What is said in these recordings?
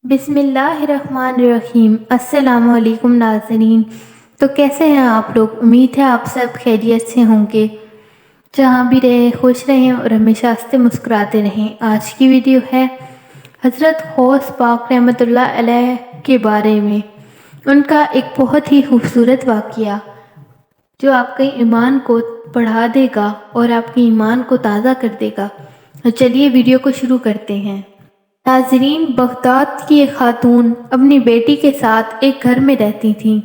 بسم اللہ الرحمن الرحیم۔ السلام علیکم ناظرین۔ تو کیسے ہیں آپ لوگ؟ امید ہے آپ سب خیریت سے ہوں گے۔ جہاں بھی رہیں خوش رہیں اور ہمیشہ ہنستے مسکراتے رہیں۔ آج کی ویڈیو ہے حضرت غوث پاک رحمۃ اللہ علیہ کے بارے میں، ان کا ایک بہت ہی خوبصورت واقعہ جو آپ کے ایمان کو بڑھا دے گا اور آپ کے ایمان کو تازہ کر دے گا۔ تو چلیے ویڈیو کو شروع کرتے ہیں۔ ناظرین، بغداد کی ایک خاتون اپنی بیٹی کے ساتھ ایک گھر میں رہتی تھیں۔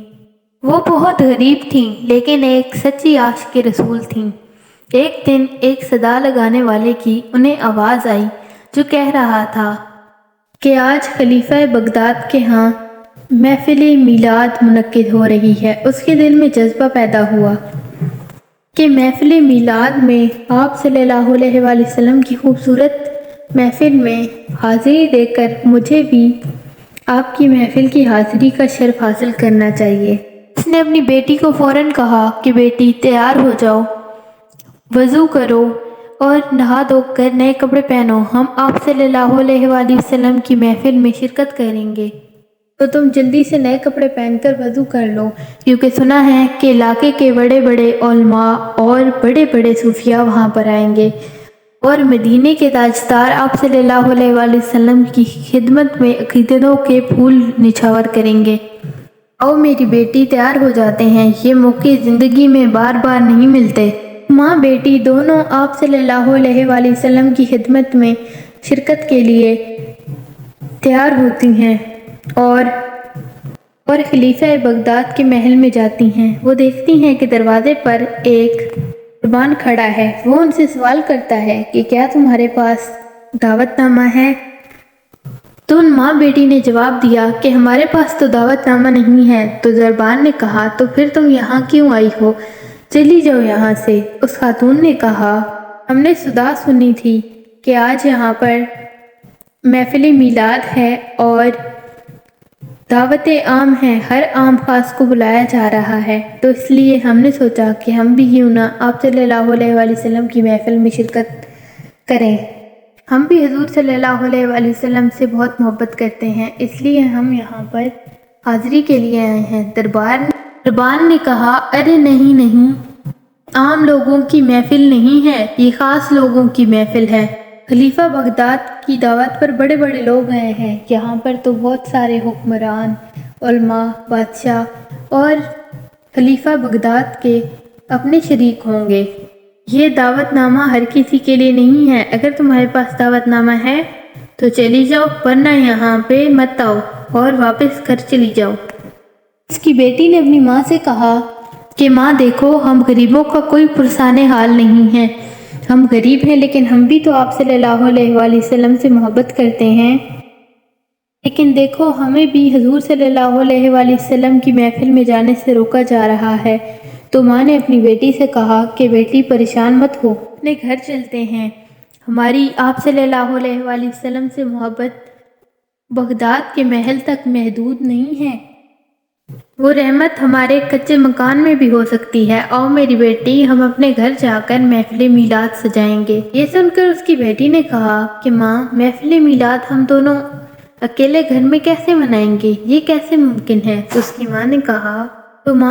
وہ بہت غریب تھیں لیکن ایک سچی عاشق رسول تھیں۔ ایک دن ایک صدا لگانے والے کی انہیں آواز آئی جو کہہ رہا تھا کہ آج خلیفہ بغداد کے ہاں محفل میلاد منعقد ہو رہی ہے۔ اس کے دل میں جذبہ پیدا ہوا کہ محفل میلاد میں آپ صلی اللہ علیہ وآلہ وسلم کی خوبصورت محفل میں حاضری دے کر مجھے بھی آپ کی محفل کی حاضری کا شرف حاصل کرنا چاہیے۔ اس نے اپنی بیٹی کو فوراً کہا کہ بیٹی تیار ہو جاؤ، وضو کرو اور نہا دھو کر نئے کپڑے پہنو، ہم آپ صلی اللہ علیہ وآلہ وسلم کی محفل میں شرکت کریں گے، تو تم جلدی سے نئے کپڑے پہن کر وضو کر لو، کیونکہ سنا ہے کہ علاقے کے بڑے بڑے علماء اور بڑے بڑے صوفیاء وہاں پر آئیں گے اور مدینے کے تاجدار آپ صلی اللہ علیہ وآلہ وسلم کی خدمت میں عقیدتوں کے پھول نچھاور کریں گے۔ او میری بیٹی تیار ہو جاتے ہیں، یہ موقع زندگی میں بار بار نہیں ملتے۔ ماں بیٹی دونوں آپ صلی اللہ علیہ وآلہ وسلم کی خدمت میں شرکت کے لیے تیار ہوتی ہیں اور خلیفہ بغداد کے محل میں جاتی ہیں۔ وہ دیکھتی ہیں کہ دروازے پر ایک دربان کھڑا ہے۔ وہ ان سے سوال کرتا ہے کہ کیا تمہارے پاس دعوت نامہ ہے؟ تو ان ماں بیٹی نے جواب دیا کہ ہمارے پاس تو دعوت نامہ نہیں ہے۔ تو دربان نے کہا تو پھر تم یہاں کیوں آئی ہو؟ چلی جاؤ یہاں سے۔ اس خاتون نے کہا ہم نے صدا سنی تھی کہ آج یہاں پر محفل میلاد ہے اور دعوت عام ہے، ہر عام خاص کو بلایا جا رہا ہے، تو اس لیے ہم نے سوچا کہ ہم بھی کیوں نہ آپ صلی اللہ علیہ وآلہ وسلم کی محفل میں شرکت کریں۔ ہم بھی حضور صلی اللہ علیہ وآلہ وسلم سے بہت محبت کرتے ہیں، اس لیے ہم یہاں پر حاضری کے لیے آئے ہیں۔ دربان نے کہا ارے نہیں نہیں، عام لوگوں کی محفل نہیں ہے، یہ خاص لوگوں کی محفل ہے۔ خلیفہ بغداد کی دعوت پر بڑے بڑے لوگ آئے ہیں، یہاں پر تو بہت سارے حکمران، علماء، بادشاہ اور خلیفہ بغداد کے اپنے شریک ہوں گے۔ یہ دعوت نامہ ہر کسی کے لیے نہیں ہے، اگر تمہارے پاس دعوت نامہ ہے تو چلی جاؤ، ورنہ یہاں پہ مت آؤ اور واپس گھر چلی جاؤ۔ اس کی بیٹی نے اپنی ماں سے کہا کہ ماں دیکھو، ہم غریبوں کا کوئی پرسان حال نہیں ہے، ہم غریب ہیں لیکن ہم بھی تو آپ صلی اللہ علیہ وآلہ وسلم سے محبت کرتے ہیں، لیکن دیکھو ہمیں بھی حضور صلی اللہ علیہ وآلہ وسلم کی محفل میں جانے سے روکا جا رہا ہے۔ تو ماں نے اپنی بیٹی سے کہا کہ بیٹی پریشان مت ہو، اپنے گھر چلتے ہیں، ہماری آپ صلی اللہ علیہ وآلہ وسلم سے محبت بغداد کے محل تک محدود نہیں ہے، وہ رحمت ہمارے کچے مکان میں بھی ہو سکتی ہے۔ او میری بیٹی، ہم اپنے گھر جا کر محفل میلاد سجائیں گے۔ یہ سن کر اس کی بیٹی نے کہا کہ ماں، محفل میلاد ہم دونوں اکیلے گھر میں کیسے منائیں گے؟ یہ کیسے ممکن ہے؟ تو اس کی ماں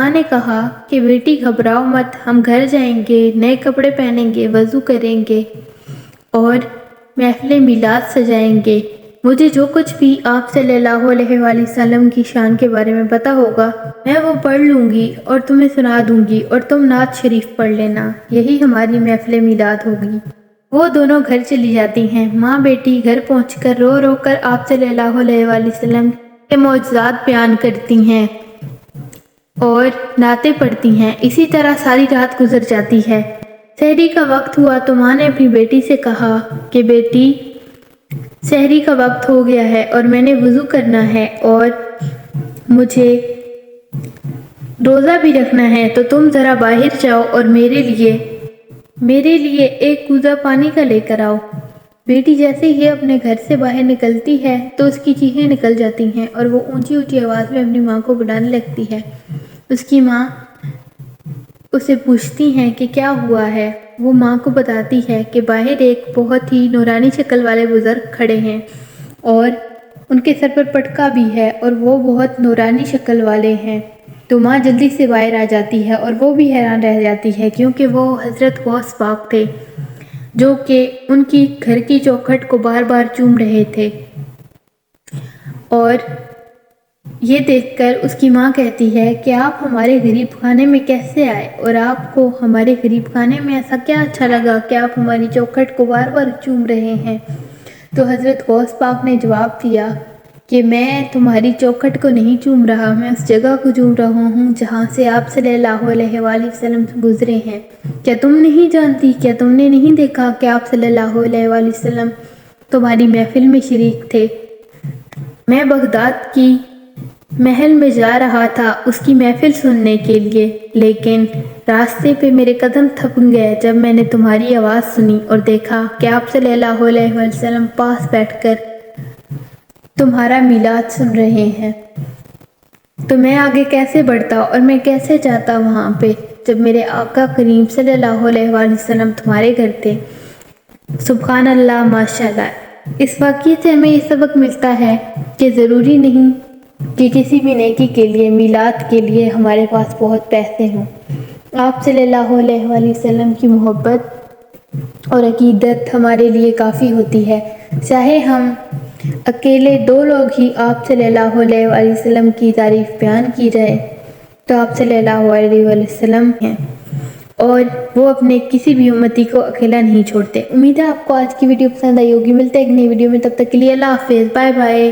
نے کہا کہ بیٹی گھبراؤ مت، ہم گھر جائیں گے، نئے کپڑے پہنیں گے، وضو کریں گے اور محفل میلاد سجائیں گے۔ مجھے جو کچھ بھی آپ صلی اللہ علیہ وآلہ وسلم کی شان کے بارے میں پتا ہوگا میں وہ پڑھ لوں گی اور تمہیں سنا دوں گی اور تم نعت شریف پڑھ لینا، یہی ہماری محفل میلاد ہوگی۔ وہ دونوں گھر چلی جاتی ہیں۔ ماں بیٹی گھر پہنچ کر رو رو کر آپ صلی اللہ علیہ وآلہ وسلم کے معجزات بیان کرتی ہیں اور نعتیں پڑھتی ہیں۔ اسی طرح ساری رات گزر جاتی ہے۔ سحری کا وقت ہوا تو ماں نے اپنی بیٹی سے کہا کہ بیٹی، سحری کا وقت ہو گیا ہے اور میں نے وضو کرنا ہے اور مجھے روزہ بھی رکھنا ہے، تو تم ذرا باہر جاؤ اور میرے لیے ایک کوزہ پانی کا لے کر آؤ۔ بیٹی جیسے ہی اپنے گھر سے باہر نکلتی ہے تو اس کی چیخیں نکل جاتی ہیں اور وہ اونچی اونچی آواز میں اپنی ماں کو بلانے لگتی ہے۔ اس کی ماں اسے پوچھتی ہیں کہ کیا ہوا ہے۔ وہ ماں کو بتاتی ہے کہ باہر ایک بہت ہی نورانی شکل والے بزرگ کھڑے ہیں اور ان کے سر پر پٹکا بھی ہے اور وہ بہت نورانی شکل والے ہیں۔ تو ماں جلدی سے باہر آ جاتی ہے اور وہ بھی حیران رہ جاتی ہے کیونکہ وہ حضرت غوث پاک تھے جو کہ ان کی گھر کی چوکھٹ کو بار بار چوم رہے تھے۔ اور یہ دیکھ کر اس کی ماں کہتی ہے کہ آپ ہمارے غریب خانے میں کیسے آئے اور آپ کو ہمارے غریب خانے میں ایسا کیا اچھا لگا کہ آپ ہماری چوکھٹ کو بار بار چوم رہے ہیں؟ تو حضرت غوث پاک نے جواب دیا کہ میں تمہاری چوکھٹ کو نہیں چوم رہا، میں اس جگہ کو چوم رہا ہوں جہاں سے آپ صلی اللہ علیہ وآلہ وسلم گزرے ہیں۔ کیا تم نہیں جانتی، کیا تم نے نہیں دیکھا کہ آپ صلی اللہ علیہ وآلہ وسلم تمہاری محفل میں شریک تھے؟ میں بغداد کی محل میں جا رہا تھا اس کی محفل سننے کے لیے، لیکن راستے پہ میرے قدم تھم گئے جب میں نے تمہاری آواز سنی اور دیکھا کہ آپ صلی اللہ علیہ وسلم پاس بیٹھ کر تمہارا میلاد سن رہے ہیں۔ تو میں آگے کیسے بڑھتا اور میں کیسے جاتا وہاں پہ جب میرے آقا کریم صلی اللہ علیہ وآلہ وسلم تمہارے گھر تھے۔ سبحان اللہ، ماشاءاللہ۔ اس واقعے سے ہمیں یہ سبق ملتا ہے کہ ضروری نہیں کہ کسی بھی نیکی کے لیے، میلاد کے لیے ہمارے پاس بہت پیسے ہوں۔ آپ صلی اللہ علیہ وآلہ وسلم کی محبت اور عقیدت ہمارے لیے کافی ہوتی ہے۔ چاہے ہم اکیلے 2 لوگ ہی آپ صلی اللہ علیہ وآلہ وسلم کی تعریف بیان کی جائے تو آپ صلی اللہ علیہ وآلہ وسلم ہیں اور وہ اپنے کسی بھی امتی کو اکیلا نہیں چھوڑتے۔ امید ہے آپ کو آج کی ویڈیو پسند آئی ہوگی۔ ملتے ہیں ایک نئی ویڈیو میں، تب تک کے لیے اللہ حافظ، بائے بائے۔